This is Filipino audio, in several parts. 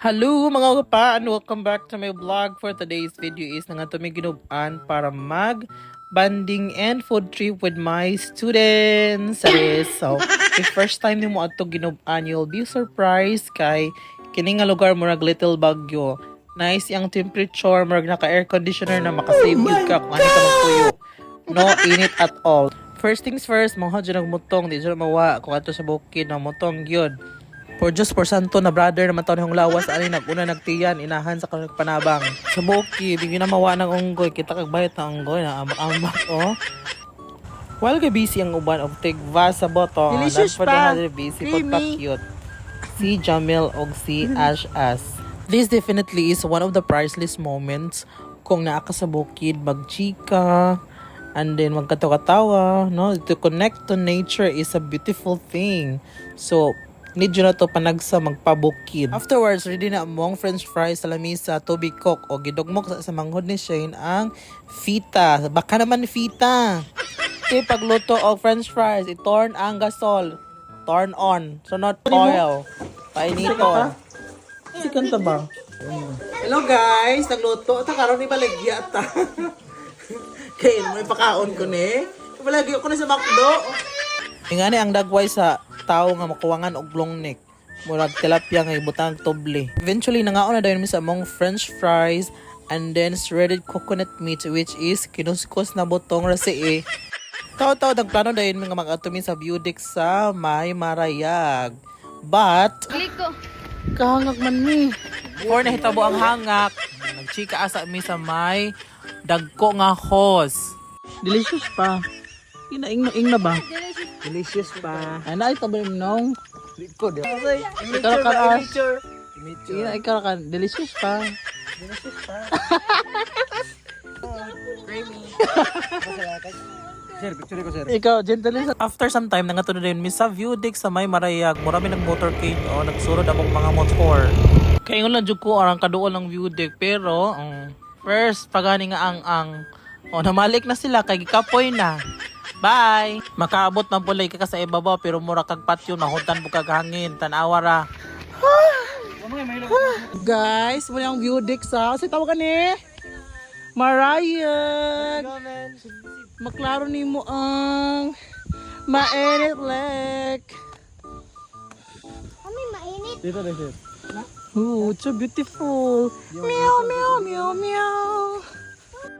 Hello mga kapa and welcome back to my vlog. For today's video is nga to may ginubaan para mag banding and food trip with my students. So, if first time nimo adto ginubaan, you'll be surprised kay kini nga lugar murag Little Baguio. Nice yung temperature, murag naka air conditioner na makasave gyud ka kung ani ka magpuyo. No init at all. First things first, mga dyan mutong, di dyan mawa kung ato sa bukid na mutong yun. For santo na brother naman taon yung lawas ani naguna nagtiyan inahan sa kanang panabang sa bukid di na mawa ng unggoy kita kag bayot ng unggoy na ambak oh. While ka busy ang uban of tigva sa boto Delicious for pa. the busy Creamy. pagpa-cute si Jamil og si Ash As. This definitely is one of the priceless moments kung naa ka sa bukid magchika and then magkatawa-tawa, no? To connect to nature is a beautiful thing. So, need yun na to panagsa magpabukid. Afterwards, ready na among french fries sa lamisa, tubig coke, o gidugmok sa manghod ni Shane ang fita. Baka naman fita. Okay, pagluto o french fries, i-turn ang gasol. Turn on. So, not oil. Painiton. Sikan ta ba? Hello guys, nagluto. Ta karon ni baligya ta. Kaya may pakaon ko ni. Balagyo ko na sa McDo. Ingani ang dagway sa tao nga makuwangan og long neck. Murag tilapia nga ibutang toble. Eventually nangaon na dayon mi sa among french fries and then shredded coconut meat which is kinuskos na butong rasi. Taw-taw nagplano dayon mi nga mag-atumi sa view deck sa May Marayag. But kahangak man mi. Or nahitabo ang hangak. Nagchika asa mi sa may dagko nga hose. Delicious pa. Ing na ba? Delicious pa. Ana ito ba nung? Liko di. Ikaw ka ikaw ka delicious pa. Delicious pa. Creamy. Sir, picture ko sir. Ikaw gentle. After some time nangato na din mi sa view deck sa May Marayag. Murami ng motorcade o nagsurod among mga motor. Kaya ingon lang jud ko arang kaduol ng view deck pero first pagani nga ang namalik na sila kay gikapoy na. Bye! Makaabot ng pulay ka sa ibabaw pero mura kag patio nahutan mo kag hangin tanawa ra. Guys, mo yung view deck sa kasi tawagan ni Marayag. Maklaro ni mo ang mainit lake. Kami mainit. Dito na sir. Ooh, it's so beautiful. Meow, meow, meow, meow.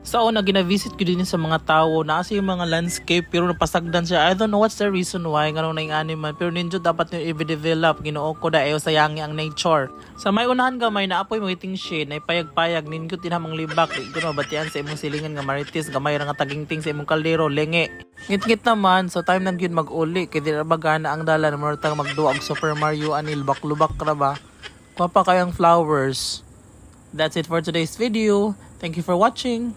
Sa una, gina-visit ko din sa mga tao na kasi yung mga landscape pero napasagdan siya. I don't know what's the reason why ganun na yung animal. Pero ninyo dapat nyo i-develop. Ginoo ko da sayangi ang nature. Sa may unahan gamay na apoy mga shade na ipayag-payag ninyo tinamang libak. Ito batian sa imong silingan nga maritis. Gamay ra nga tagingting sa imong kaldero. Lenge. Ngit-ngit naman. So time nang yun mag-uli. Kaya di na bagana ang dalan. Marutang magduwag Super Mario anil. Baklubak na ba? Papa kayang flowers. That's it for today's video. Thank you for watching.